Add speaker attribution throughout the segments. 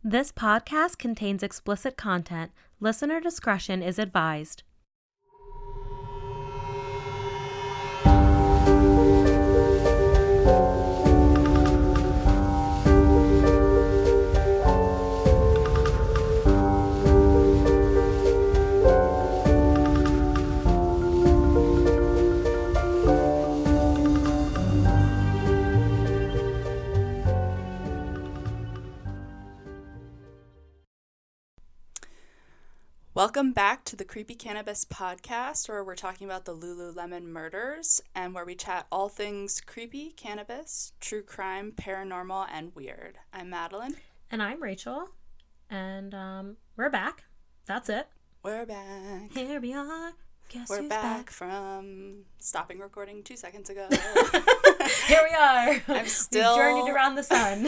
Speaker 1: This podcast contains explicit content. Listener discretion is advised.
Speaker 2: Welcome back to the Creepy Cannabis Podcast, where we're talking about the Lululemon murders and where we chat all things creepy, cannabis, true crime, paranormal, and weird. I'm Madeline.
Speaker 1: And I'm Rachel. And we're back. That's it.
Speaker 2: We're back.
Speaker 1: Here we are. Guess
Speaker 2: We're
Speaker 1: who's
Speaker 2: back from stopping recording 2 seconds ago.
Speaker 1: Here we are.
Speaker 2: I've still
Speaker 1: We've journeyed around the sun.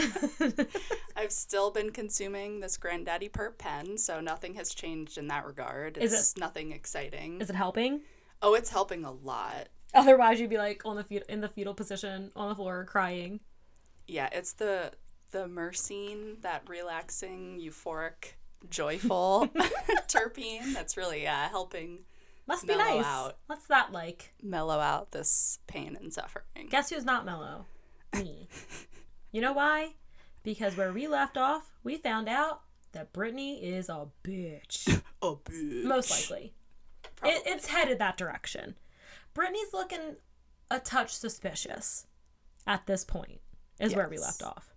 Speaker 2: I've still been consuming this Granddaddy Perp pen, so nothing has changed in that regard.
Speaker 1: Is
Speaker 2: nothing exciting.
Speaker 1: Is it helping?
Speaker 2: Oh, it's helping a lot.
Speaker 1: Otherwise, you'd be like in the fetal position on the floor crying.
Speaker 2: Yeah, it's the myrcene, that relaxing, euphoric, joyful terpene that's really helping.
Speaker 1: Must be nice.
Speaker 2: Out.
Speaker 1: What's that like?
Speaker 2: Mellow out this pain and suffering.
Speaker 1: Guess who's not mellow? Me. You know why? Because where we left off, we found out that Brittany is a bitch.
Speaker 2: A bitch.
Speaker 1: Most likely. It's headed that direction. Brittany's looking a touch suspicious at this point, is where we left off.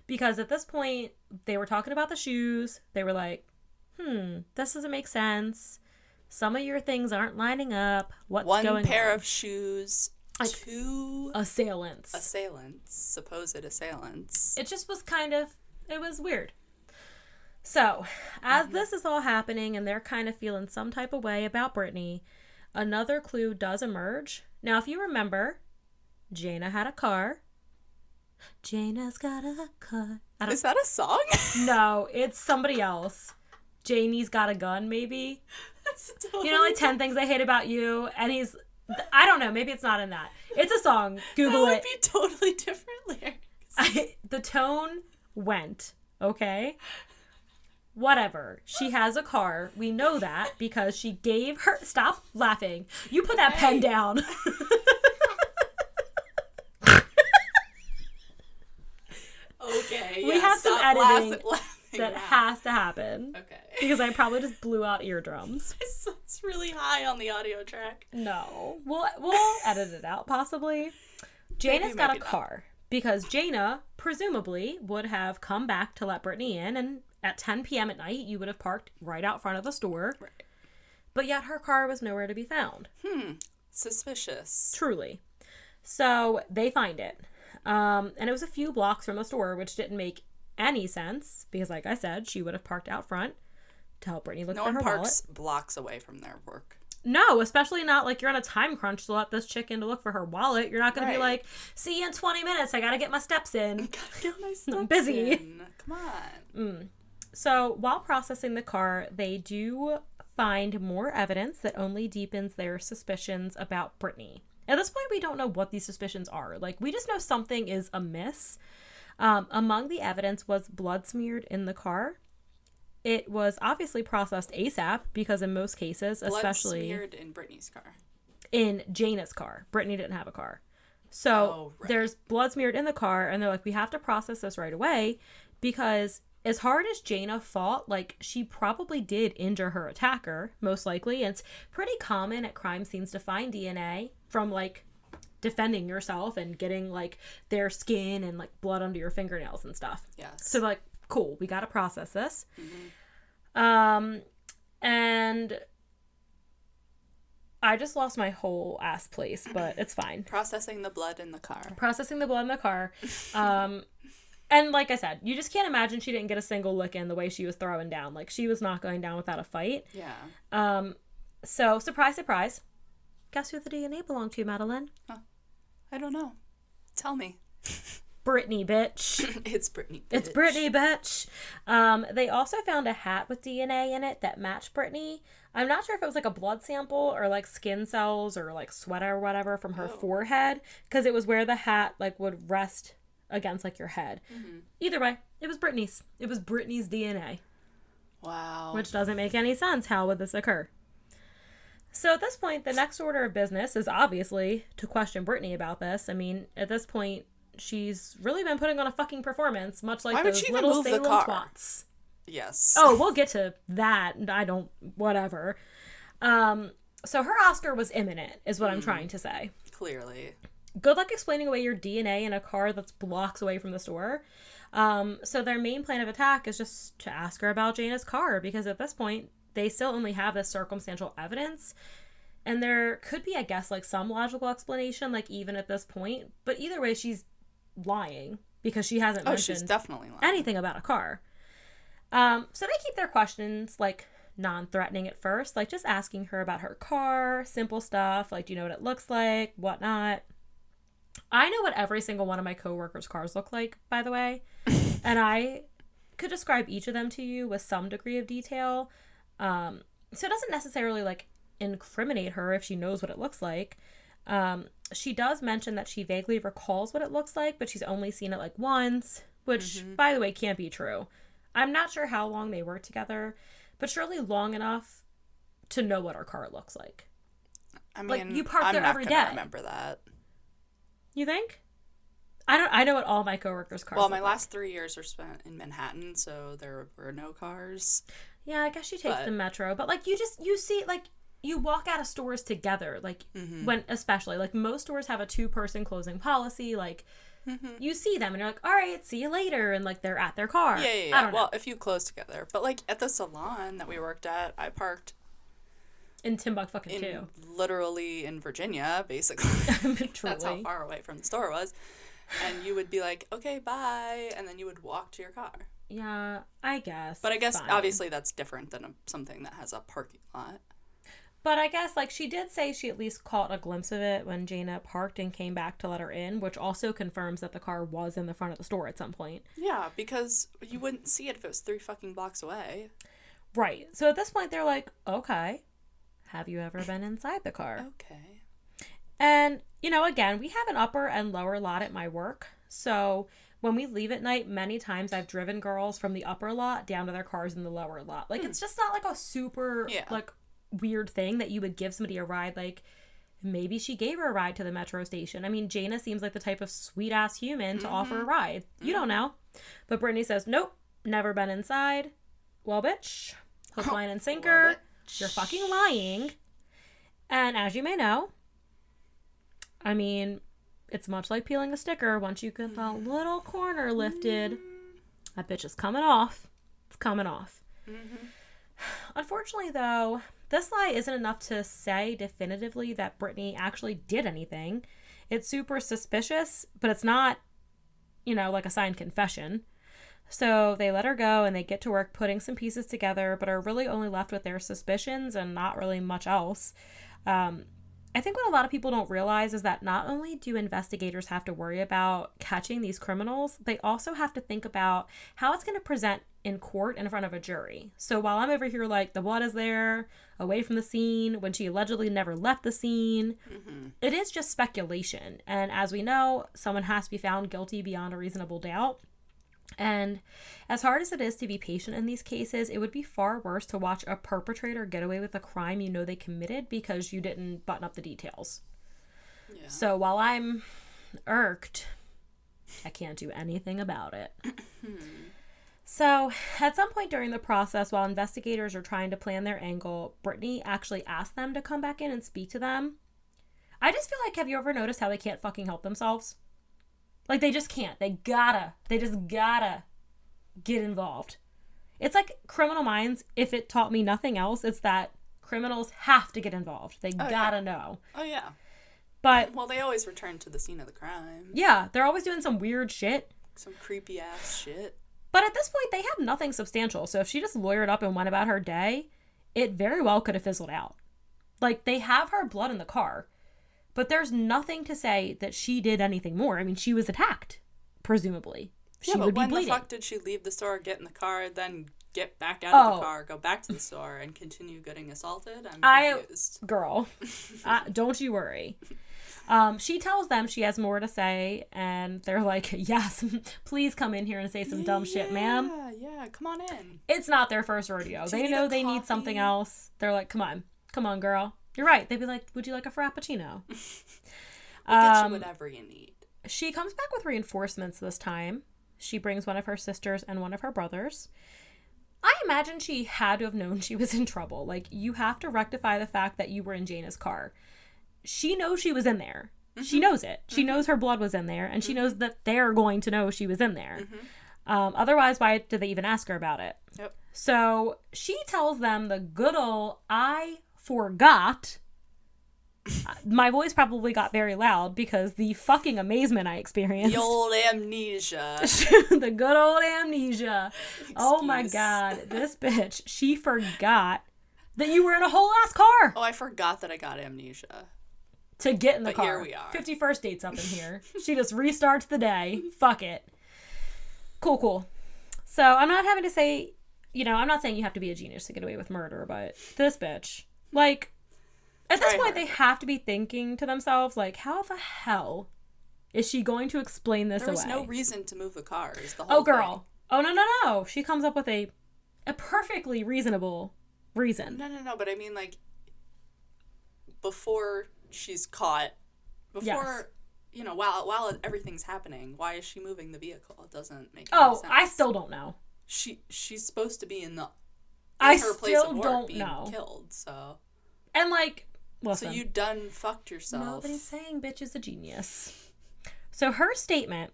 Speaker 1: Because at this point, they were talking about the shoes. They were like, this doesn't make sense. Some of your things aren't lining up. What's going on?
Speaker 2: One pair of shoes,
Speaker 1: like,
Speaker 2: two
Speaker 1: assailants,
Speaker 2: supposed assailants.
Speaker 1: It just was it was weird. So, as this is all happening and they're kind of feeling some type of way about Brittany, another clue does emerge. Now, if you remember, Jayna had a car. Jayna's got a car.
Speaker 2: Is that a song?
Speaker 1: No, it's somebody else. Janie's got a gun, maybe.
Speaker 2: That's totally...
Speaker 1: You know, like 10 Things I Hate About You, and I don't know, maybe it's not in that. It's a song. Google it.
Speaker 2: That would be totally different lyrics.
Speaker 1: The tone went, okay? Whatever. She has a car. We know that because she gave her... Stop laughing. You put that pen down.
Speaker 2: Okay.
Speaker 1: We have some editing that has to happen.
Speaker 2: Okay.
Speaker 1: Because I probably just blew out eardrums.
Speaker 2: It's really high on the audio track.
Speaker 1: No. We'll edit it out, possibly. Jayna's got a car. Because Jayna, presumably, would have come back to let Brittany in, and at 10 p.m. at night, you would have parked right out front of the store. Right. But yet her car was nowhere to be found.
Speaker 2: Suspicious.
Speaker 1: Truly. So they find it. And it was a few blocks from the store, which didn't make any sense because, like I said, she would have parked out front to help Brittany look for her wallet.
Speaker 2: No one parks blocks away from their work.
Speaker 1: No, especially not like you're on a time crunch to let this chick in to look for her wallet. You're not going to be like, see you in 20 minutes. I got to get my steps in.
Speaker 2: Gotta get my steps
Speaker 1: I'm busy.
Speaker 2: in. Come on.
Speaker 1: So while processing the car, they do find more evidence that only deepens their suspicions about Brittany. At this point, we don't know what these suspicions are. Like, we just know something is amiss. Among the evidence was blood smeared in the car. It was obviously processed ASAP because in most cases, especially...
Speaker 2: Blood smeared in Brittany's car.
Speaker 1: In Jayna's car. Brittany didn't have a car. So there's blood smeared in the car, and they're like, we have to process this right away because as hard as Jayna fought, like, she probably did injure her attacker, most likely. And it's pretty common at crime scenes to find DNA from, like, defending yourself and getting, like, their skin and, like, blood under your fingernails and stuff.
Speaker 2: Yes.
Speaker 1: So, like, cool, we got to process this. And I just lost my whole ass place, but it's fine.
Speaker 2: Processing the blood in the car.
Speaker 1: And like I said, you just can't imagine she didn't get a single lick in the way she was throwing down. Like, she was not going down without a fight.
Speaker 2: Yeah.
Speaker 1: So, surprise, surprise. Guess who the DNA belonged to, Madeline?
Speaker 2: Huh. I don't know. Tell me.
Speaker 1: Brittany, bitch.
Speaker 2: It's Brittany, bitch.
Speaker 1: It's Brittany, bitch. They also found a hat with DNA in it that matched Brittany. I'm not sure if it was like a blood sample or like skin cells or like sweat or whatever from her forehead, because it was where the hat like would rest against like your head.
Speaker 2: Mm-hmm.
Speaker 1: Either way, it was Brittany's. It was Brittany's DNA.
Speaker 2: Wow.
Speaker 1: Which doesn't make any sense. How would this occur? So at this point, the next order of business is obviously to question Brittany about this. I mean, at this point, she's really been putting on a fucking performance, much like those little Salem twats.
Speaker 2: Yes.
Speaker 1: Oh, we'll get to that. Whatever. So her Oscar was imminent, is what I'm trying to say.
Speaker 2: Clearly.
Speaker 1: Good luck explaining away your DNA in a car that's blocks away from the store. So their main plan of attack is just to ask her about Jayna's car, because at this point, they still only have this circumstantial evidence. And there could be, I guess, like some logical explanation, like even at this point. But either way, she's lying because she hasn't mentioned
Speaker 2: she's definitely lying.
Speaker 1: anything about a car. So they keep their questions, like, non-threatening at first, like just asking her about her car, simple stuff, like, do you know what it looks like, whatnot. I know what every single one of my coworkers' cars look like, by the way, and I could describe each of them to you with some degree of detail. So it doesn't necessarily, like, incriminate her if she knows what it looks like. She does mention that she vaguely recalls what it looks like, but she's only seen it, like, once, which, by the way, can't be true. I'm not sure how long they worked together, but surely long enough to know what her car looks like.
Speaker 2: I mean,
Speaker 1: like, you park there every day.
Speaker 2: I'm not gonna remember that.
Speaker 1: You think? I know what all my coworkers' cars
Speaker 2: Well, my
Speaker 1: look
Speaker 2: last 3 years were spent in Manhattan, so there were no cars.
Speaker 1: Yeah, I guess she takes the metro, but like you see, like, you walk out of stores together, like when, especially, like, most stores have a 2-person closing policy, like, you see them and you're like, all right, see you later, and like they're at their car.
Speaker 2: Yeah.
Speaker 1: I don't know.
Speaker 2: Well, if you close together, but like at the salon that we worked at, I parked
Speaker 1: in Timbuktu too.
Speaker 2: Literally in Virginia, basically. That's how far away from the store it was. And you would be like, okay, bye, and then you would walk to your car.
Speaker 1: Yeah, I guess.
Speaker 2: But I guess obviously that's different than something that has a parking lot.
Speaker 1: But I guess, like, she did say she at least caught a glimpse of it when Jayna parked and came back to let her in, which also confirms that the car was in the front of the store at some point.
Speaker 2: Yeah, because you wouldn't see it if it was 3 fucking blocks away.
Speaker 1: Right. So at this point, they're like, okay, have you ever been inside the car?
Speaker 2: Okay.
Speaker 1: And, you know, again, we have an upper and lower lot at my work. So when we leave at night, many times I've driven girls from the upper lot down to their cars in the lower lot. Like, it's just not like a super, like, weird thing that you would give somebody a ride. Like, maybe she gave her a ride to the metro station. I mean, Jayna seems like the type of sweet ass human to offer a ride. You don't know. But Brittany says, nope, never been inside. Well, bitch, hook, line, and sinker. You're fucking lying. And as you may know, I mean, it's much like peeling a sticker. Once you get that little corner lifted, that bitch is coming off. It's coming off. Unfortunately, though, this lie isn't enough to say definitively that Brittany actually did anything. It's super suspicious, but it's not, you know, like a signed confession. So they let her go and they get to work putting some pieces together, but are really only left with their suspicions and not really much else. I think what a lot of people don't realize is that not only do investigators have to worry about catching these criminals, they also have to think about how it's going to present in court in front of a jury. So while I'm over here like, the blood is there, away from the scene, when she allegedly never left the scene, it is just speculation. And as we know, someone has to be found guilty beyond a reasonable doubt. And as hard as it is to be patient in these cases, it would be far worse to watch a perpetrator get away with a crime you know they committed because you didn't button up the details. Yeah. So while I'm irked, I can't do anything about it. So at some point during the process, while investigators are trying to plan their angle, Brittany actually asked them to come back in and speak to them. I just feel like, have you ever noticed how they can't fucking help themselves? Like, they just can't. They just gotta get involved. It's like Criminal Minds, if it taught me nothing else, it's that criminals have to get involved. They gotta know.
Speaker 2: Oh, yeah.
Speaker 1: But,
Speaker 2: well, they always return to the scene of the crime.
Speaker 1: Yeah, they're always doing some weird shit.
Speaker 2: Some creepy ass shit.
Speaker 1: But at this point, they have nothing substantial. So if she just lawyered up and went about her day, it very well could have fizzled out. Like, they have her blood in the car. But there's nothing to say that she did anything more. I mean, she was attacked, presumably. She would be bleeding.
Speaker 2: When the fuck did she leave the store, get in the car, then get back out of the car, go back to the store, and continue getting assaulted? I'm confused.
Speaker 1: Girl, don't you worry. She tells them she has more to say, and they're like, yes, please come in here and say some dumb shit, ma'am.
Speaker 2: Yeah, come on in.
Speaker 1: It's not their first rodeo. They know they need something else. They're like, come on, girl. You're right. They'd be like, would you like a frappuccino?
Speaker 2: We'll get you whatever you need.
Speaker 1: She comes back with reinforcements this time. She brings one of her sisters and one of her brothers. I imagine she had to have known she was in trouble. Like, you have to rectify the fact that you were in Jayna's car. She knows she was in there. Mm-hmm. She knows it. She knows her blood was in there, and she knows that they're going to know she was in there. Otherwise, why did they even ask her about it?
Speaker 2: Yep.
Speaker 1: So she tells them the good old I forgot. My voice probably got very loud because the fucking amazement I experienced.
Speaker 2: The old amnesia.
Speaker 1: The good old amnesia. Excuse. Oh my God. This bitch, she forgot that you were in a whole ass car.
Speaker 2: Oh, I forgot that I got amnesia.
Speaker 1: To get in the car.
Speaker 2: Here we are.
Speaker 1: 51st dates up in here. She just restarts the day. Fuck it. Cool. So I'm not having to say, I'm not saying you have to be a genius to get away with murder, but this bitch, like, at this point, they have to be thinking to themselves, like, how the hell is she going to explain this away?
Speaker 2: There was no reason to move the car, is the whole
Speaker 1: girl.
Speaker 2: thing.
Speaker 1: Oh, no. She comes up with a perfectly reasonable reason.
Speaker 2: No, but I mean, like, before she's caught, while everything's happening, why is she moving the vehicle? It doesn't make any sense.
Speaker 1: I still don't know.
Speaker 2: She's supposed to be in her place of work being killed, so. And, like, listen. So you done fucked yourself.
Speaker 1: Nobody's saying bitch is a genius. So her statement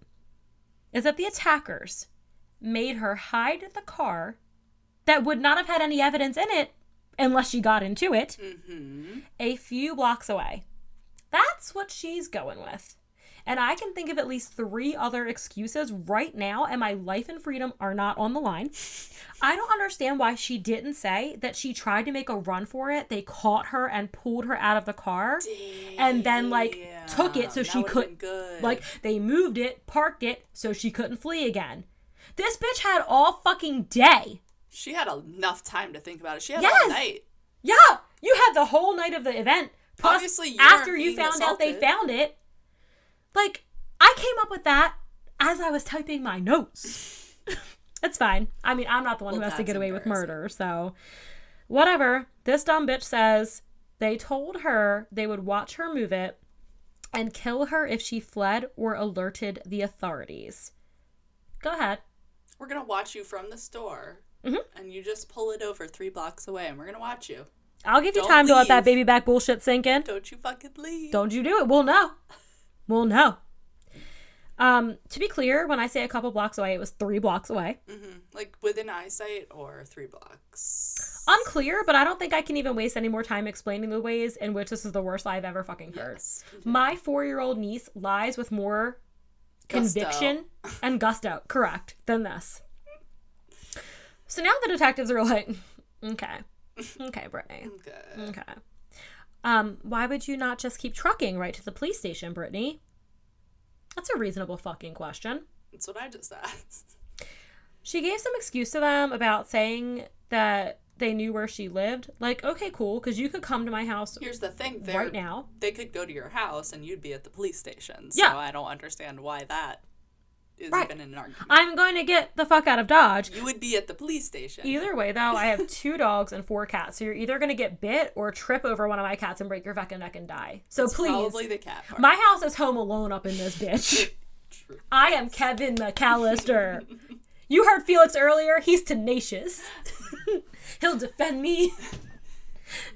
Speaker 1: is that the attackers made her hide the car that would not have had any evidence in it unless she got into it a few blocks away. That's what she's going with. And I can think of at least 3 other excuses right now, and my life and freedom are not on the line. I don't understand why she didn't say that she tried to make a run for it. They caught her and pulled her out of the car. Damn. And then, took it so she couldn't. They moved it, parked it, so she couldn't flee again. This bitch had all fucking day.
Speaker 2: She had enough time to think about it. She had all night.
Speaker 1: Yeah, you had the whole night of the event. Plus, obviously, after you found out they found it. Like, I came up with that as I was typing my notes. It's fine. I mean, I'm not the one who has to get away with murder, so whatever. This dumb bitch says they told her they would watch her move it and kill her if she fled or alerted the authorities. Go ahead.
Speaker 2: We're going to watch you from the store, and you just pull it over 3 blocks away, and we're going to watch you.
Speaker 1: I'll give you time to let that baby back bullshit sink in.
Speaker 2: Don't you fucking leave.
Speaker 1: Don't you do it. We'll know. Well, no. To be clear, when I say a couple blocks away, it was 3 blocks away.
Speaker 2: Like within eyesight or 3 blocks?
Speaker 1: Unclear, but I don't think I can even waste any more time explaining the ways in which this is the worst lie I've ever fucking heard. Yes. My 4-year-old niece lies with more conviction and gusto, correct, than this. So now the detectives are like, okay, Brittany. Okay. Why would you not just keep trucking right to the police station, Brittany? That's a reasonable fucking question.
Speaker 2: That's what I just asked.
Speaker 1: She gave some excuse to them about saying that they knew where she lived. Like, okay, cool, because you could come to my house.
Speaker 2: Here's the thing,
Speaker 1: right now.
Speaker 2: They could go to your house and you'd be at the police station. So
Speaker 1: yeah.
Speaker 2: I don't understand why that is even an argument.
Speaker 1: I'm going to get the fuck out of Dodge.
Speaker 2: You would be at the police station.
Speaker 1: Either way, though, I have 2 dogs and 4 cats. So you're either going to get bit or trip over one of my cats and break your fucking neck and die. So please.
Speaker 2: Probably the cat part.
Speaker 1: My house is home alone up in this bitch. True. I am Kevin McAllister. You heard Felix earlier. He's tenacious. He'll defend me.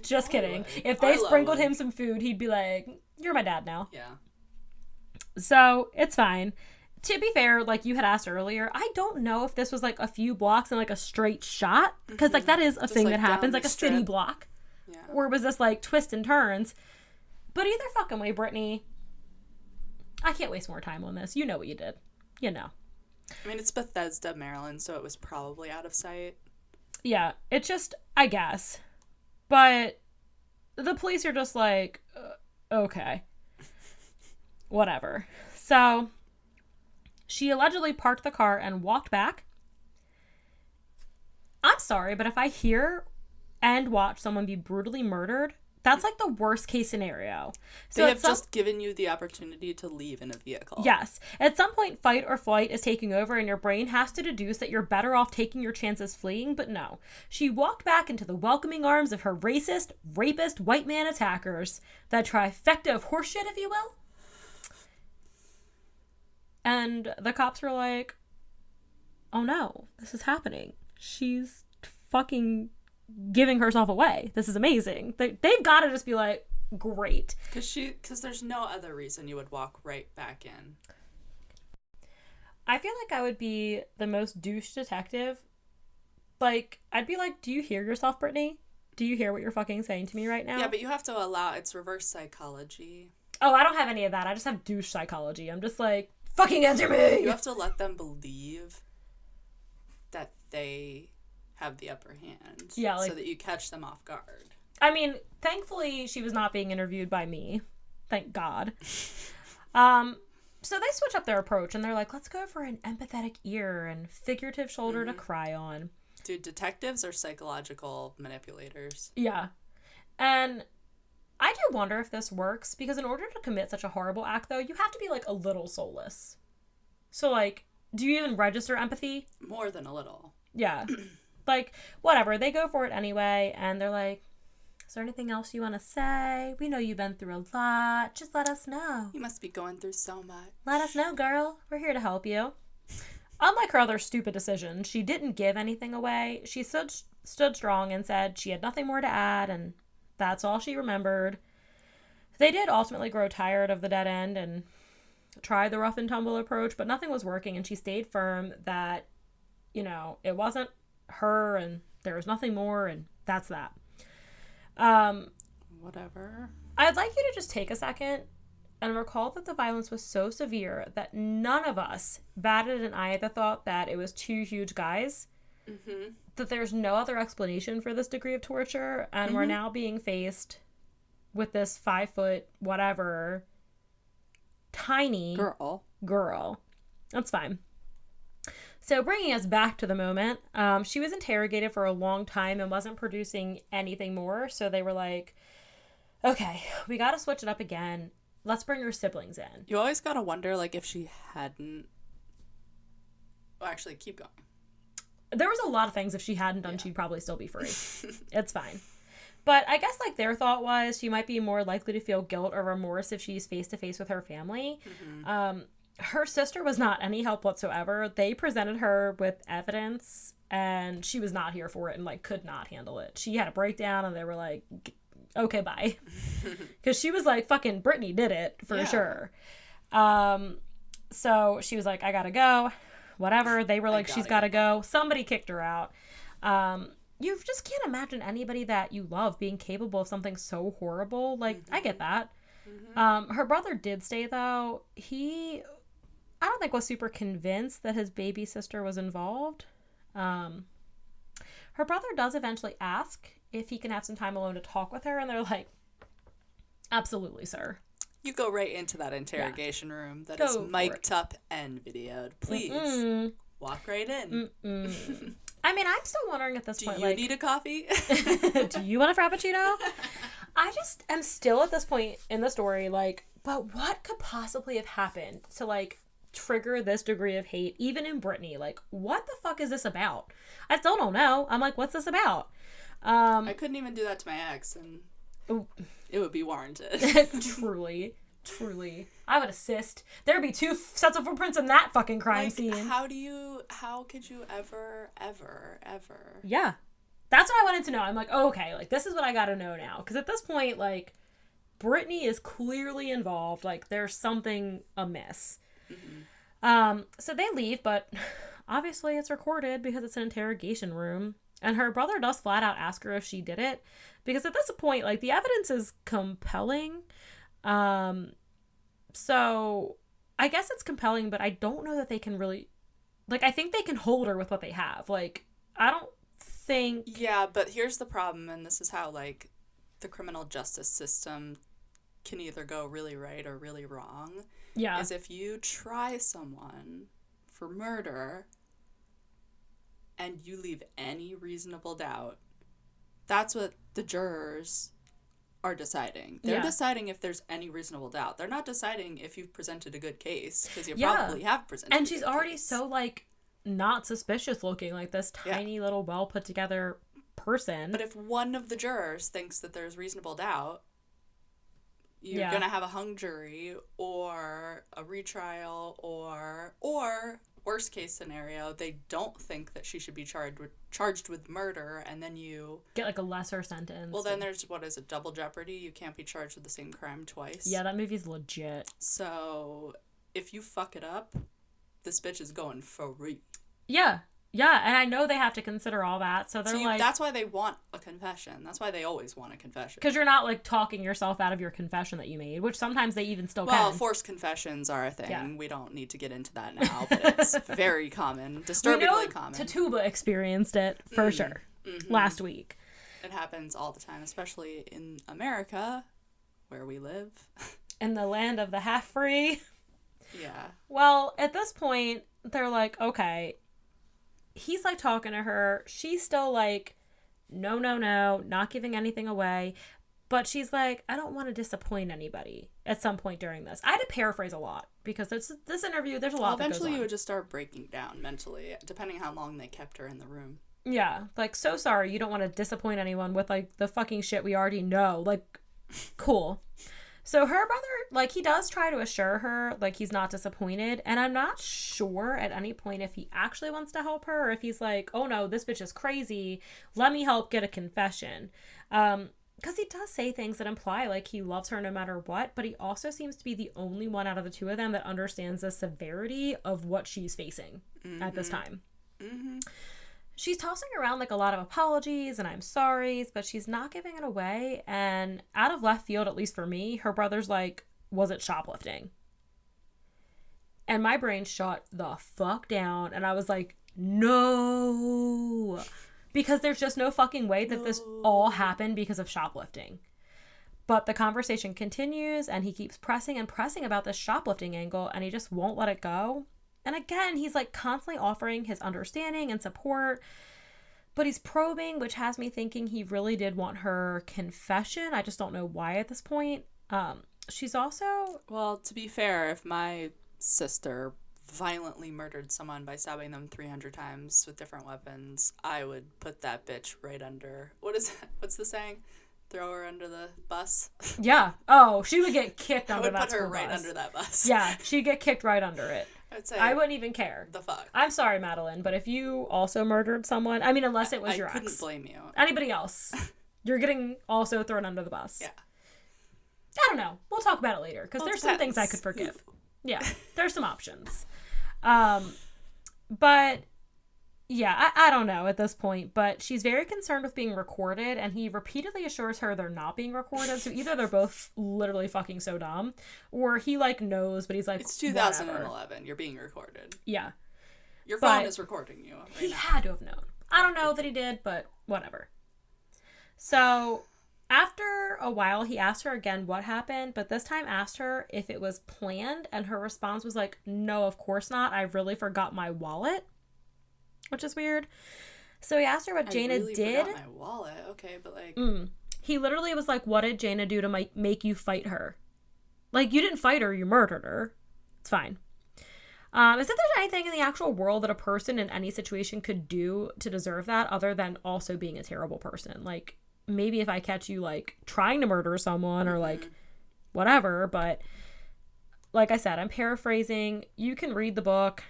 Speaker 1: Just kidding. If they sprinkled him some food, he'd be like, you're my dad now.
Speaker 2: Yeah.
Speaker 1: So it's fine. To be fair, like you had asked earlier, I don't know if this was like a few blocks and like a straight shot. Because like that is a thing that happens, like a city block. Yeah. Or was this like twists and turns? But either fucking way, Brittany, I can't waste more time on this. You know what you did. You know.
Speaker 2: I mean, it's Bethesda, Maryland, so it was probably out of sight.
Speaker 1: Yeah, it's just, I guess. But the police are just like, okay. Whatever. So she allegedly parked the car and walked back. I'm sorry, but if I hear and watch someone be brutally murdered, That's like the worst case scenario.
Speaker 2: So they have just given you the opportunity to leave in a vehicle.
Speaker 1: Yes. At some point, fight or flight is taking over and your brain has to deduce that you're better off taking your chances fleeing, but no. She walked back into the welcoming arms of her racist, rapist, white man attackers. That trifecta of horseshit, if you will. And the cops were like, oh no, this is happening. She's fucking giving herself away. This is amazing. They've got to just be like, great.
Speaker 2: Because there's no other reason you would walk right back in.
Speaker 1: I feel like I would be the most douche detective. Like, I'd be like, do you hear yourself, Brittany? Do you hear what you're fucking saying to me right now?
Speaker 2: Yeah, but you have to allow, it's reverse psychology.
Speaker 1: Oh, I don't have any of that. I just have douche psychology. I'm just like, fucking answer me!
Speaker 2: You have to let them believe that they have the upper hand.
Speaker 1: Yeah, like,
Speaker 2: so that you catch them off guard.
Speaker 1: I mean, thankfully, she was not being interviewed by me. Thank God. So they switch up their approach, and they're like, let's go for an empathetic ear and figurative shoulder to cry on.
Speaker 2: Dude, detectives are psychological manipulators.
Speaker 1: Yeah. And I do wonder if this works, because in order to commit such a horrible act, though, you have to be, like, a little soulless. So, like, do you even register empathy?
Speaker 2: More than a little.
Speaker 1: Yeah. Like, whatever. They go for it anyway, and they're like, is there anything else you want to say? We know you've been through a lot. Just let us know.
Speaker 2: You must be going through so much.
Speaker 1: Let us know, girl. We're here to help you. Unlike her other stupid decision, she didn't give anything away. She stood strong and said she had nothing more to add, and that's all she remembered. They did ultimately grow tired of the dead end and tried the rough and tumble approach, but nothing was working, and she stayed firm that, you know, it wasn't her and there was nothing more, and that's that.
Speaker 2: Whatever.
Speaker 1: I'd like you to just take a second and recall that the violence was so severe that none of us batted an eye at the thought that it was two huge guys. Mm-hmm. That there's no other explanation for this degree of torture, and we're now being faced with this 5 foot whatever tiny girl. That's fine. So bringing us back to the moment, she was interrogated for a long time and wasn't producing anything more. So they were like, okay, we got to switch it up again. Let's bring her siblings in.
Speaker 2: You always got to wonder, like, if she hadn't... Well, actually, keep going.
Speaker 1: There was a lot of things if she hadn't done, she'd probably still be free. It's fine. But I guess, like, their thought was she might be more likely to feel guilt or remorse if she's face-to-face with her family. Mm-hmm. Her sister was not any help whatsoever. They presented her with evidence, and she was not here for it and, like, could not handle it. She had a breakdown, and they were like, okay, bye. Because she was like, fucking Brittany did it, for sure. So she was like, I gotta go. Whatever. They were like, she's gotta go. Somebody kicked her out. You just can't imagine anybody that you love being capable of something so horrible. Like, I get that. Her brother did stay, though. He... I don't think was super convinced that his baby sister was involved. Her brother does eventually ask if he can have some time alone to talk with her, and they're like, absolutely, sir.
Speaker 2: You go right into that interrogation room that is mic'd up and videoed. Please, walk right in.
Speaker 1: I mean, I'm still wondering at this point,
Speaker 2: do you need a coffee?
Speaker 1: Do you want a Frappuccino? I just am still at this point in the story, like, but what could possibly have happened to, like, trigger this degree of hate, even in Brittany? Like, what the fuck is this about? I still don't know. I'm like, what's this about?
Speaker 2: I couldn't even do that to my ex, and it would be warranted.
Speaker 1: Truly. I would assist. There'd be 2 sets of footprints in that fucking crime scene.
Speaker 2: How could you ever?
Speaker 1: Yeah. That's what I wanted to know. I'm like, oh, okay, like, this is what I gotta know now. Because at this point, like, Brittany is clearly involved. Like, there's something amiss. So they leave, but obviously it's recorded because it's an interrogation room. And her brother does flat out ask her if she did it. Because at this point, like, the evidence is compelling. So I guess it's compelling, but I don't know that they can really... Like, I think they can hold her with what they have. Like, I don't think...
Speaker 2: Yeah, but here's the problem, and this is how, like, the criminal justice system can either go really right or really wrong.
Speaker 1: Yeah.
Speaker 2: Is if you try someone for murder and you leave any reasonable doubt, that's what the jurors are deciding. They're deciding if there's any reasonable doubt. They're not deciding if you've presented a good case, because you probably have presented
Speaker 1: and
Speaker 2: a
Speaker 1: she's
Speaker 2: good
Speaker 1: already
Speaker 2: case.
Speaker 1: so, like, not suspicious looking, like this tiny little well put together person.
Speaker 2: But if one of the jurors thinks that there's reasonable doubt, you're going to have a hung jury or a retrial or worst case scenario, they don't think that she should be charged with murder, and then you
Speaker 1: get like a lesser sentence.
Speaker 2: Well, then there's, what is it, double jeopardy? You can't be charged with the same crime twice.
Speaker 1: Yeah, that movie's legit.
Speaker 2: So if you fuck it up, this bitch is going free.
Speaker 1: Yeah. Yeah, and I know they have to consider all that, so they're
Speaker 2: that's why they want a confession. That's why they always want a confession.
Speaker 1: Because you're not, like, talking yourself out of your confession that you made, which sometimes they even still can.
Speaker 2: Well, forced confessions are a thing. Yeah. We don't need to get into that now, but it's very common. Disturbingly common.
Speaker 1: Tatuba experienced it, for sure, last week.
Speaker 2: It happens all the time, especially in America, where we live.
Speaker 1: In the land of the half-free.
Speaker 2: Yeah.
Speaker 1: Well, at this point, they're like, okay... He's, like, talking to her. She's still like, no, not giving anything away. But she's like, I don't want to disappoint anybody at some point during this. I had to paraphrase a lot because this interview, there's a lot that goes on.
Speaker 2: Eventually you would just start breaking down mentally, depending how long they kept her in the room.
Speaker 1: Yeah. Like, so sorry. You don't want to disappoint anyone with, like, the fucking shit we already know. Like, cool. So her brother, like, he does try to assure her, like, he's not disappointed. And I'm not sure at any point if he actually wants to help her or if he's like, oh, no, this bitch is crazy. Let me help get a confession. Because he does say things that imply, like, he loves her no matter what. But he also seems to be the only one out of the two of them that understands the severity of what she's facing at this time. Mm-hmm. She's tossing around, like, a lot of apologies and I'm sorries, but she's not giving it away. And out of left field, at least for me, her brother's like, was it shoplifting? And my brain shut the fuck down. And I was like, no. Because there's just no fucking way that this all happened because of shoplifting. But the conversation continues and he keeps pressing about this shoplifting angle and he just won't let it go. And again, he's like constantly offering his understanding and support, but he's probing, which has me thinking he really did want her confession. I just don't know why at this point. She's also...
Speaker 2: Well, to be fair, if my sister violently murdered someone by stabbing them 300 times with different weapons, I would put that bitch right under... What's the saying? Throw her under the bus?
Speaker 1: Yeah. Oh, she would get kicked under that bus.
Speaker 2: I would put her right under that bus.
Speaker 1: Yeah, she'd get kicked right under it. I wouldn't even care.
Speaker 2: The fuck?
Speaker 1: I'm sorry, Madeline, but if you also murdered someone, I mean, unless it was your ex.
Speaker 2: I couldn't blame you.
Speaker 1: Anybody else, you're getting also thrown under the bus.
Speaker 2: Yeah.
Speaker 1: I don't know. We'll talk about it later, because there's some things I could forgive. Yeah, there's some options. But, yeah, I don't know at this point, but she's very concerned with being recorded, and he repeatedly assures her they're not being recorded, so either they're both literally fucking so dumb, or he, like, knows, but he's like,
Speaker 2: it's 2011, whatever. You're being recorded.
Speaker 1: Yeah.
Speaker 2: Your phone is recording you right
Speaker 1: he
Speaker 2: now.
Speaker 1: Had to have known. I don't know that he did, but whatever. So, after a while, he asked her again what happened, but this time asked her if it was planned, and her response was like, no, of course not. I really forgot my wallet. Which is weird. So he asked her what Jayna did.
Speaker 2: I forgot my wallet. Okay, but like...
Speaker 1: He literally was like, what did Jayna do to make you fight her? Like, you didn't fight her, you murdered her. It's fine. Is there anything in the actual world that a person in any situation could do to deserve that other than also being a terrible person? Like, maybe if I catch you, like, trying to murder someone or, like, whatever. But, like I said, I'm paraphrasing. You can read the book.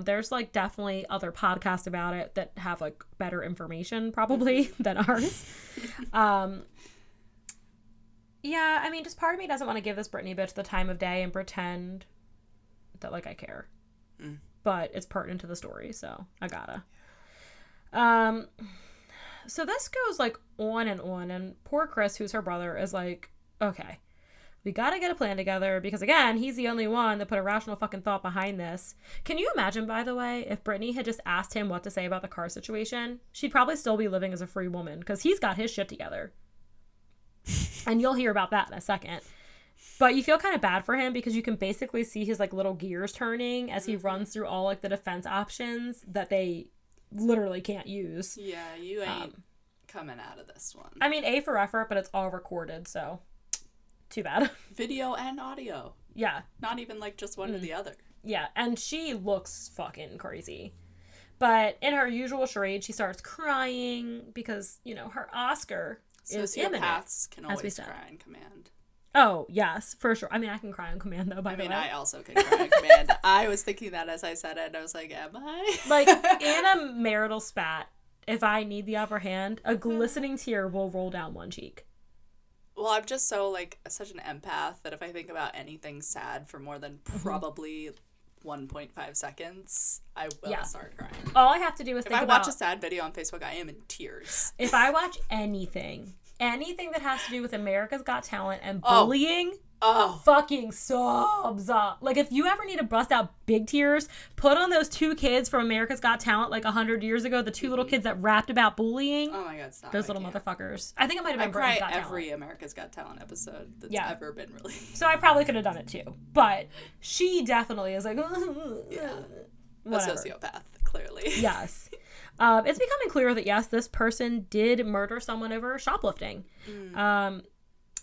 Speaker 1: There's, like, definitely other podcasts about it that have, like, better information, probably, than ours. Yeah, I mean, just part of me doesn't want to give this Britney bitch the time of day and pretend that, like, I care. But it's pertinent to the story, so I gotta. So this goes, like, on, and poor Chris, who's her brother, is like, okay, we gotta get a plan together, because, again, he's the only one that put a rational fucking thought behind this. Can you imagine, by the way, if Britney had just asked him what to say about the car situation? She'd probably still be living as a free woman, because he's got his shit together. And you'll hear about that in a second. But you feel kind of bad for him, because you can basically see his, like, little gears turning as he runs through all, like, the defense options that they literally can't use.
Speaker 2: Yeah, you ain't coming out of this one.
Speaker 1: I mean, A for effort, but it's all recorded, so too bad.
Speaker 2: Video and audio.
Speaker 1: Yeah.
Speaker 2: Not even like just one or the other.
Speaker 1: Yeah, and she looks fucking crazy. But in her usual charade, she starts crying because, you know, her Oscar is imminent.
Speaker 2: Sociopaths can always cry on command.
Speaker 1: Oh, yes, for sure. I mean, I can cry on command, though, by the way.
Speaker 2: I also can cry on command. I was thinking that as I said it, and I was like, am I?
Speaker 1: Like, in a marital spat, if I need the upper hand, a glistening tear will roll down one cheek.
Speaker 2: Well, I'm just so, like, such an empath that if I think about anything sad for more than probably 1.5 seconds, I will start crying.
Speaker 1: All I have to do is think about...
Speaker 2: If I watch a sad video on Facebook, I am in tears.
Speaker 1: If I watch anything that has to do with America's Got Talent and bullying... fucking sobs up. Like, if you ever need to bust out big tears, put on those two kids from America's Got Talent like 100 years ago, the two little kids that rapped about bullying.
Speaker 2: Oh my god, stop.
Speaker 1: Those little motherfuckers. I think it might have been Britain's Got Talent.
Speaker 2: Every America's Got Talent episode that's ever been released.
Speaker 1: So I probably could have done it too. But she definitely is like,
Speaker 2: a sociopath, clearly.
Speaker 1: Yes. It's becoming clear that, yes, this person did murder someone over shoplifting.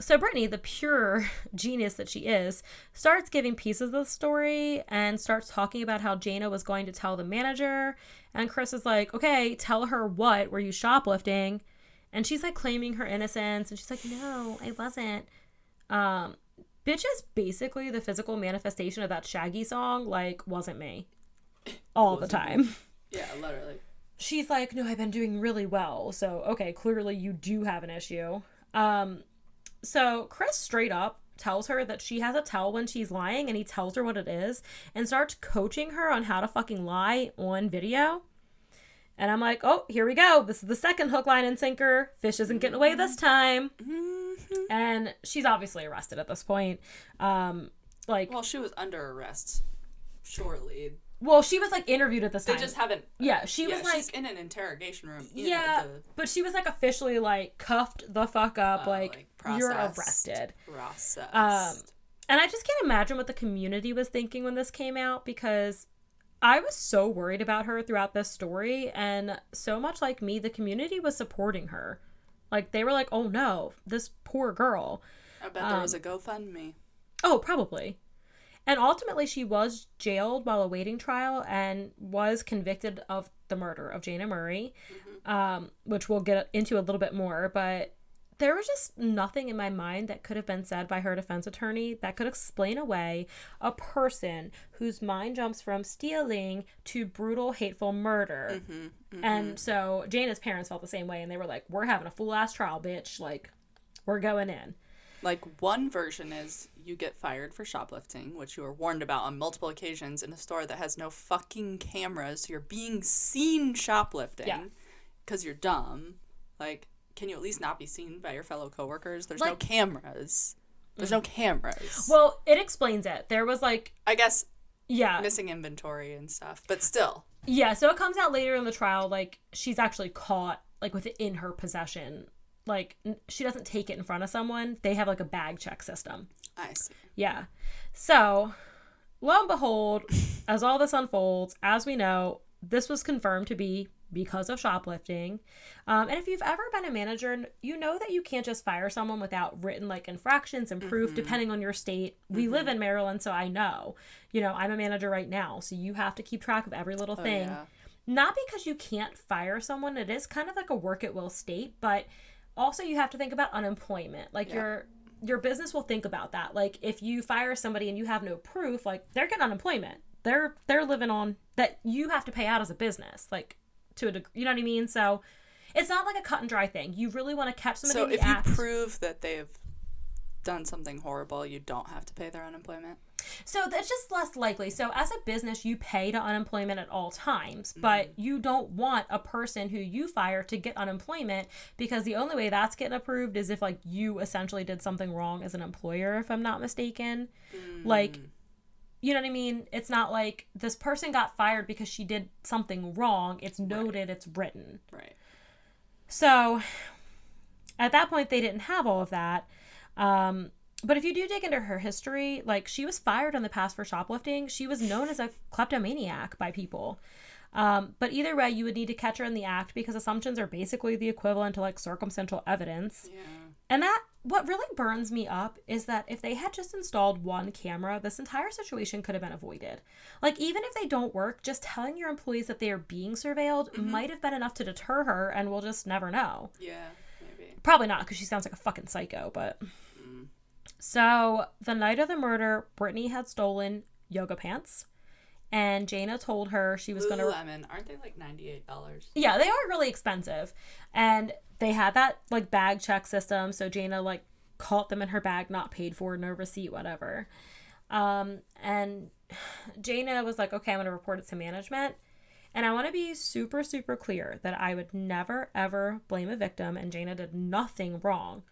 Speaker 1: So Brittany, the pure genius that she is, starts giving pieces of the story and starts talking about how Jayna was going to tell the manager. And Chris is like, okay, tell her what? Were you shoplifting? And she's like claiming her innocence. And she's like, no, I wasn't. Bitch is basically the physical manifestation of that Shaggy song, like, wasn't me. All the time.
Speaker 2: Yeah, literally.
Speaker 1: She's like, no, I've been doing really well. So, okay, clearly you do have an issue. So Chris straight up tells her that she has to tell when she's lying, and he tells her what it is and starts coaching her on how to fucking lie on video. And I'm like, oh, here we go. This is the second hook, line, and sinker. Fish isn't getting away this time. And she's obviously arrested at this point.
Speaker 2: Well, she was under arrest shortly.
Speaker 1: Well, she was, like, interviewed at this time.
Speaker 2: They just haven't...
Speaker 1: Yeah, she was, like...
Speaker 2: she's in an room.
Speaker 1: But she was, like, officially, like, cuffed the fuck up. Like you're arrested.
Speaker 2: Processed.
Speaker 1: And I just can't imagine what the community was thinking when this came out, because I was so worried about her throughout this story. And so much like me, the community was supporting her. Like, they were like, oh, no, this poor girl.
Speaker 2: I bet there was a GoFundMe.
Speaker 1: Oh, probably. And ultimately, she was jailed while awaiting trial and was convicted of the murder of Jayna Murray, which we'll get into a little bit more. But there was just nothing in my mind that could have been said by her defense attorney that could explain away a person whose mind jumps from stealing to brutal, hateful murder. And so Jayna's parents felt the same way, and they were like, we're having a full-ass trial, bitch. Like, we're going in.
Speaker 2: Like, one version is you get fired for shoplifting, which you were warned about on multiple occasions in a store that has no fucking cameras. So you're being seen shoplifting because you're dumb. Like, can you at least not be seen by your fellow coworkers? There's no cameras. There's no cameras.
Speaker 1: Well, it explains it. There was, like...
Speaker 2: I guess... missing inventory and stuff, but still.
Speaker 1: Yeah, so it comes out later in the trial, like, she's actually caught, like, with it in her possession. Like, she doesn't take it in front of someone. They have, like, a bag check system.
Speaker 2: I see.
Speaker 1: Yeah. So, lo and behold, as all this unfolds, as we know, this was confirmed to be because of shoplifting. And if you've ever been a manager, you know that you can't just fire someone without written, like, infractions and proof, depending on your state. We live in Maryland, so I know. You know, I'm a manager right now, so you have to keep track of every little thing. Yeah. Not because you can't fire someone. It is kind of like a work-at-will state, but... Also, you have to think about unemployment. Like, your business will think about that. Like, if you fire somebody and you have no proof, like, they're getting unemployment. They're living on that you have to pay out as a business, like, to a degree. You know what I mean? So, it's not like a cut and dry thing. You really want to catch somebody in the act.
Speaker 2: So, if you prove that they've done something horrible, you don't have to pay their unemployment?
Speaker 1: So that's just less likely. So as a business, you pay to unemployment at all times, but you don't want a person who you fire to get unemployment, because the only way that's getting approved is if, like, you essentially did something wrong as an employer, if I'm not mistaken. Like, you know what I mean? It's not like this person got fired because she did something wrong. It's noted, it's written.
Speaker 2: Right.
Speaker 1: So at that point, they didn't have all of that. But if you do dig into her history, like, she was fired in the past for shoplifting. She was known as a kleptomaniac by people. But either way, you would need to catch her in the act because assumptions are basically the equivalent to like circumstantial evidence.
Speaker 2: Yeah.
Speaker 1: And that, what really burns me up is that if they had just installed one camera, this entire situation could have been avoided. Like, even if they don't work, just telling your employees that they are being surveilled might have been enough to deter her, and we'll just never know.
Speaker 2: Yeah, maybe.
Speaker 1: Probably not, because she sounds like a fucking psycho, but... So, the night of the murder, Brittany had stolen yoga pants, and Jayna told her she was going to...
Speaker 2: Lululemon, aren't they like $98?
Speaker 1: Yeah, they are really expensive. And they had that, like, bag check system, so Jayna, like, caught them in her bag, not paid for, no receipt, whatever. And Jayna was like, okay, I'm going to report it to management. And I want to be super, super clear that I would never, ever blame a victim, and Jayna did nothing wrong.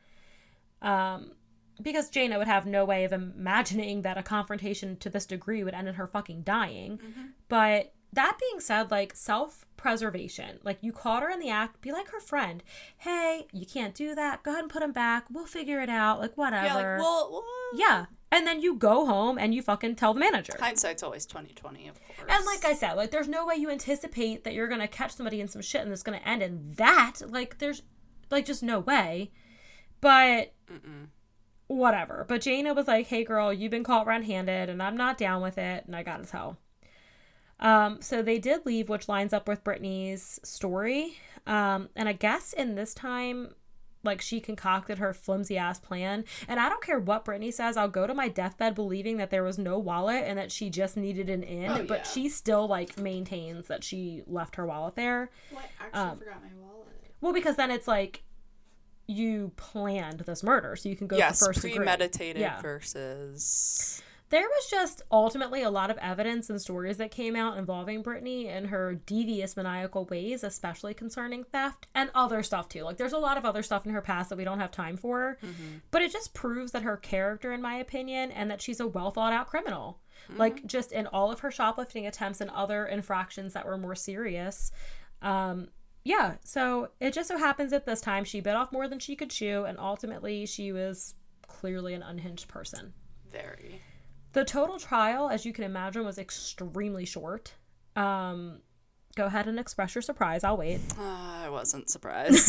Speaker 1: Because Jayna would have no way of imagining that a confrontation to this degree would end in her fucking dying. But that being said, like, self-preservation. Like, you caught her in the act, be like her friend. Hey, you can't do that. Go ahead and put him back. We'll figure it out. Like, whatever.
Speaker 2: Yeah, like, well...
Speaker 1: Yeah. And then you go home and you fucking tell the manager.
Speaker 2: Hindsight's always 20/20, of course.
Speaker 1: And like I said, like, there's no way you anticipate that you're going to catch somebody in some shit and it's going to end in that. Like, there's, like, just no way. But... whatever. But Jayna was like, hey girl, you've been caught red-handed and I'm not down with it and I gotta tell. So they did leave, which lines up with Brittany's story. And I guess in this time, like, she concocted her flimsy ass plan. And I don't care what Brittany says, I'll go to my deathbed believing that there was no wallet and that she just needed an in.
Speaker 2: Oh,
Speaker 1: but she still, like, maintains that she left her wallet there.
Speaker 2: Well, I actually forgot my wallet.
Speaker 1: Well, because then it's like, you planned this murder, so you can go for first degree.
Speaker 2: Premeditated versus...
Speaker 1: There was just ultimately a lot of evidence and stories that came out involving Brittany and her devious, maniacal ways, especially concerning theft and other stuff too. Like, there's a lot of other stuff in her past that we don't have time for, but it just proves that her character, in my opinion, and that she's a well thought out criminal. Like, just in all of her shoplifting attempts and other infractions that were more serious. Yeah, so it just so happens that this time she bit off more than she could chew, and ultimately she was clearly an unhinged person.
Speaker 2: Very.
Speaker 1: The total trial, as you can imagine, was extremely short. Go ahead and express your surprise. I'll wait.
Speaker 2: I wasn't surprised.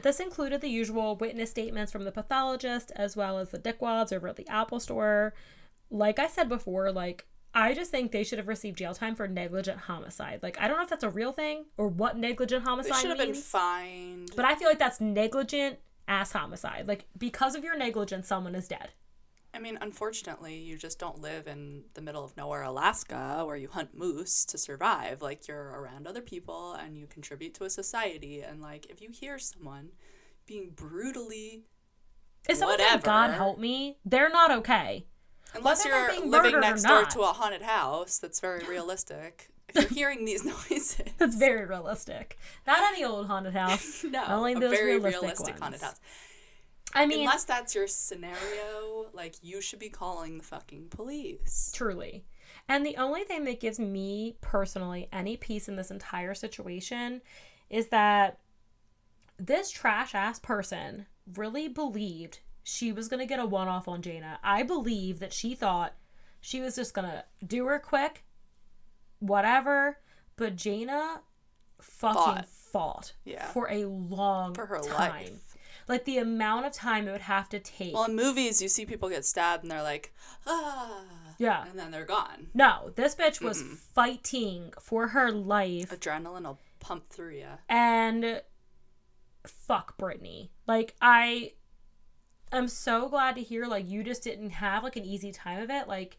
Speaker 1: This included the usual witness statements from the pathologist, as well as the dickwads over at the Apple store. Like I said before, like, I just think they should have received jail time for negligent homicide. Like, I don't know if that's a real thing or what negligent homicide means.
Speaker 2: They should have been fined.
Speaker 1: But I feel like that's negligent ass homicide. Like, because of your negligence, someone is dead.
Speaker 2: I mean, unfortunately, you just don't live in the middle of nowhere, Alaska, where you hunt moose to survive. Like, you're around other people and you contribute to a society. And, like, if you hear someone being brutally
Speaker 1: if someone's like, God help me, they're not okay.
Speaker 2: Unless you're living next door to a haunted house, that's very realistic. If you're hearing these noises.
Speaker 1: That's very realistic. Not any old haunted house.
Speaker 2: No,
Speaker 1: only those
Speaker 2: very
Speaker 1: realistic ones.
Speaker 2: haunted house.
Speaker 1: I mean,
Speaker 2: unless that's your scenario, like, you should be calling the fucking police.
Speaker 1: Truly. And the only thing that gives me personally any peace in this entire situation is that this trash ass person really believed she was going to get a one-off on Jayna. I believe that she thought she was just going to do her quick, whatever. But Jayna fucking fought for a long time. For her life. Like, the amount of time it would have to take.
Speaker 2: Well, in movies, you see people get stabbed and they're like, ah.
Speaker 1: Yeah.
Speaker 2: And then they're gone.
Speaker 1: No, this bitch was fighting for her life.
Speaker 2: Adrenaline will pump through you.
Speaker 1: And fuck Brittany. Like, I'm so glad to hear, like, you just didn't have, like, an easy time of it. Like,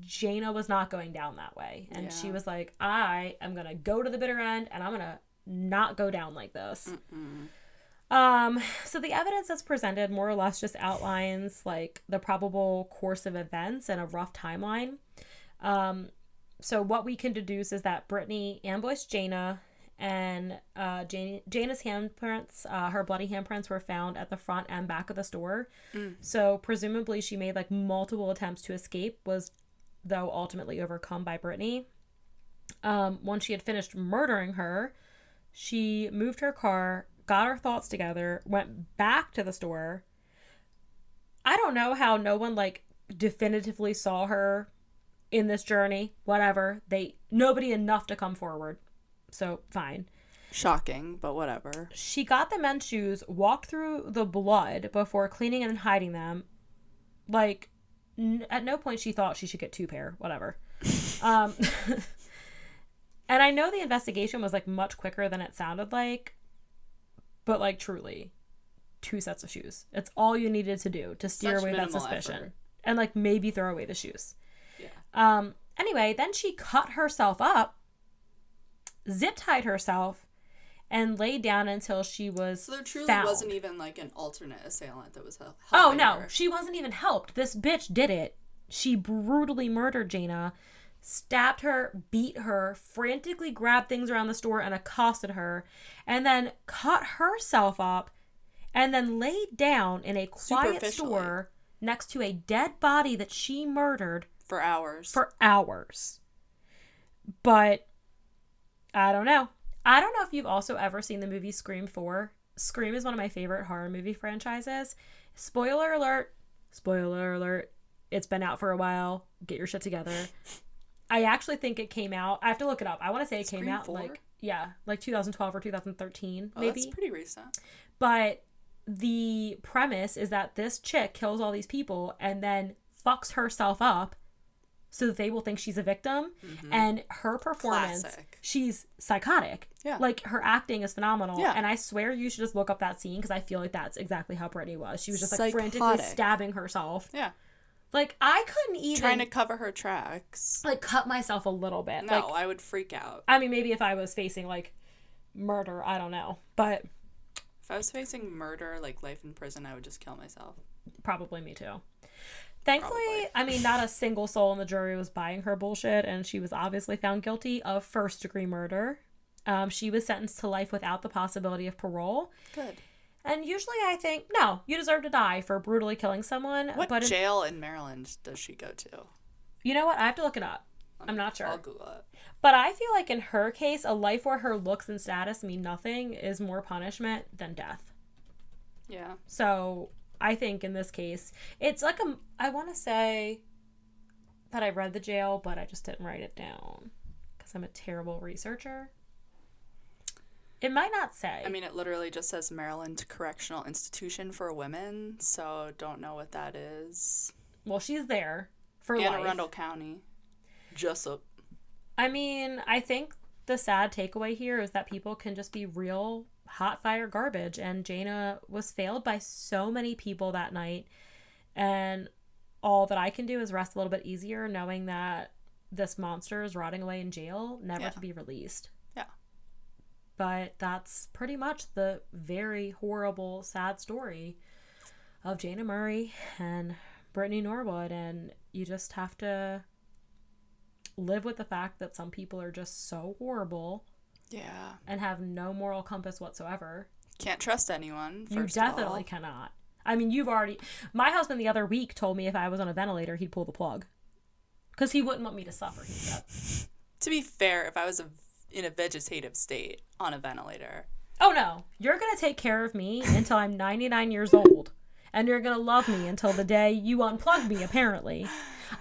Speaker 1: Jayna was not going down that way. And she was like, I am going to go to the bitter end and I'm going to not go down like this. So the evidence that's presented more or less just outlines, like, the probable course of events and a rough timeline. So what we can deduce is that Brittany ambushed Jayna, and Jayna's handprints, her bloody handprints, were found at the front and back of the store. So presumably she made, like, multiple attempts to escape, was though ultimately overcome by Brittany. Once she had finished murdering her, she moved her car, got her thoughts together, went back to the store. I don't know how no one, like, definitively saw her in this journey, whatever. Nobody enough to come forward. So, fine.
Speaker 2: Shocking, but whatever.
Speaker 1: She got the men's shoes, walked through the blood before cleaning and hiding them. Like, at no point she thought she should get 2 pair, whatever. And I know the investigation was, like, much quicker than it sounded like, but, like, truly, 2 sets of shoes. It's all you needed to do to steer away that suspicion. Effort. And, like, maybe throw away the shoes. Yeah. Anyway, then she cut herself up, zip-tied herself, and laid down until she was
Speaker 2: So there truly
Speaker 1: found.
Speaker 2: wasn't even, like, an alternate assailant that was helping
Speaker 1: Oh, no.
Speaker 2: her.
Speaker 1: She wasn't even helped. This bitch did it. She brutally murdered Jayna, stabbed her, beat her, frantically grabbed things around the store and accosted her, and then cut herself up, and then laid down in a quiet store next to a dead body that she murdered.
Speaker 2: For hours.
Speaker 1: But, I don't know. I don't know if you've also ever seen the movie Scream 4. Scream is one of my favorite horror movie franchises. Spoiler alert. It's been out for a while. Get your shit together. I actually think it came out. I have to look it up. I want to say it came out
Speaker 2: 4?
Speaker 1: like 2012 or 2013, maybe.
Speaker 2: That's pretty recent.
Speaker 1: But the premise is that this chick kills all these people and then fucks herself up so that they will think she's a victim. Mm-hmm. And her performance, she's psychotic. Yeah. Like, her acting is phenomenal. Yeah. And I swear you should just look up that scene because I feel like that's exactly how Brittany was. She was just, like, frantically stabbing herself. Yeah. Like, I couldn't even...
Speaker 2: Trying to cover her tracks.
Speaker 1: Like, cut myself a little bit.
Speaker 2: No,
Speaker 1: like,
Speaker 2: I would freak out.
Speaker 1: I mean, maybe if I was facing, like, murder, I don't know. But...
Speaker 2: If I was facing murder, like life in prison, I would just kill myself.
Speaker 1: Probably me too. Thankfully, I mean, not a single soul in the jury was buying her bullshit, and she was obviously found guilty of first-degree murder. She was sentenced to life without the possibility of parole. Good. And usually I think, no, you deserve to die for brutally killing someone.
Speaker 2: What jail in Maryland does she go to?
Speaker 1: You know what? I have to look it up. I'm not sure.
Speaker 2: I'll Google it.
Speaker 1: But I feel like in her case, a life where her looks and status mean nothing is more punishment than death. Yeah. So I think in this case, it's like I want to say that I read the jail, but I just didn't write it down because I'm a terrible researcher. It might not say.
Speaker 2: I mean, it literally just says Maryland Correctional Institution for Women, so don't know what that is.
Speaker 1: Well, she's there for life.
Speaker 2: Anne Arundel County. Jessup.
Speaker 1: I mean, I think the sad takeaway here is that people can just be real hot fire garbage, and Jayna was failed by so many people that night, and all that I can do is rest a little bit easier knowing that this monster is rotting away in jail, never to be released. Yeah. But that's pretty much the very horrible, sad story of Jayna Murray and Brittany Norwood, and you just have to live with the fact that some people are just so horrible. Yeah. And have no moral compass whatsoever.
Speaker 2: Can't trust anyone, first
Speaker 1: You definitely cannot. I mean, my husband the other week told me if I was on a ventilator, he'd pull the plug. Because he wouldn't want me to suffer, he said.
Speaker 2: To be fair, if I was in a vegetative state on a ventilator.
Speaker 1: Oh, no. You're going to take care of me until I'm 99 years old. And you're going to love me until the day you unplug me, apparently.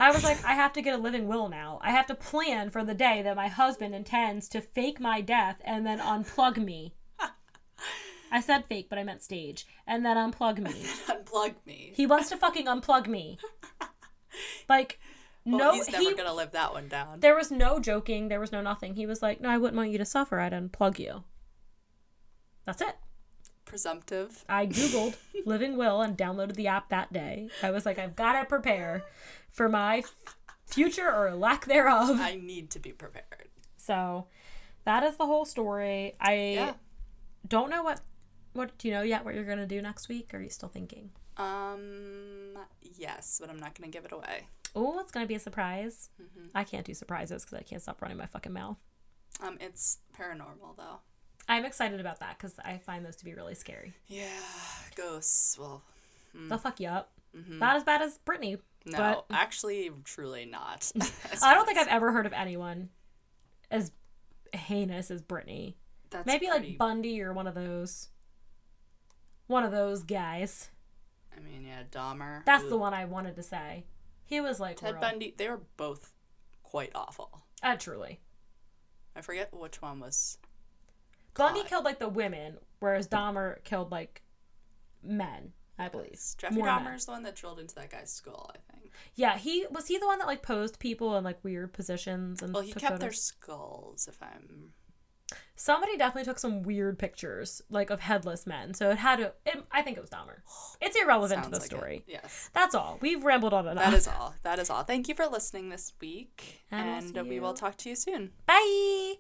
Speaker 1: I was like, I have to get a living will now. I have to plan for the day that my husband intends to fake my death and then unplug me. I said fake, but I meant stage. And then unplug me.
Speaker 2: Unplug me.
Speaker 1: He wants to fucking unplug me. Like,
Speaker 2: well, he's never going to live that one down.
Speaker 1: There was no joking. There was no nothing. He was like, no, I wouldn't want you to suffer. I'd unplug you. That's it.
Speaker 2: Presumptive.
Speaker 1: I Googled living will and downloaded the app that day. I was like, I've got to prepare for my future or lack thereof.
Speaker 2: I need to be prepared.
Speaker 1: So that is the whole story. I don't know what do you know yet what you're going to do next week? Or are you still thinking?
Speaker 2: Yes, but I'm not going to give it away.
Speaker 1: Oh, it's going to be a surprise. Mm-hmm. I can't do surprises because I can't stop running my fucking mouth.
Speaker 2: It's paranormal though.
Speaker 1: I'm excited about that because I find those to be really scary.
Speaker 2: Yeah, ghosts. Well,
Speaker 1: they'll fuck you up. Mm-hmm. Not as bad as Brittany.
Speaker 2: No,
Speaker 1: but
Speaker 2: actually, truly not.
Speaker 1: I don't think I've ever heard of anyone as heinous as Brittany. That's maybe like Bundy or one of those guys.
Speaker 2: I mean, yeah, Dahmer.
Speaker 1: That's the one I wanted to say. He was like
Speaker 2: Ted Bundy. They were both quite awful.
Speaker 1: Truly.
Speaker 2: I forget which one was
Speaker 1: Bundy
Speaker 2: caught.
Speaker 1: killed, like, the women, whereas Dahmer killed, like, men, I believe.
Speaker 2: Jeffrey Dahmer's the one that drilled into that guy's skull, I think.
Speaker 1: Yeah, was he the one that, like, posed people in, like, weird positions and
Speaker 2: he
Speaker 1: took
Speaker 2: kept
Speaker 1: photos?
Speaker 2: their skulls, if I'm...
Speaker 1: Somebody definitely took some weird pictures, like, of headless men. So I think it was Dahmer. It's irrelevant to the story.
Speaker 2: Yes.
Speaker 1: That's all. We've rambled on enough.
Speaker 2: That is all. Thank you for listening this week. And we will talk to you soon.
Speaker 1: Bye!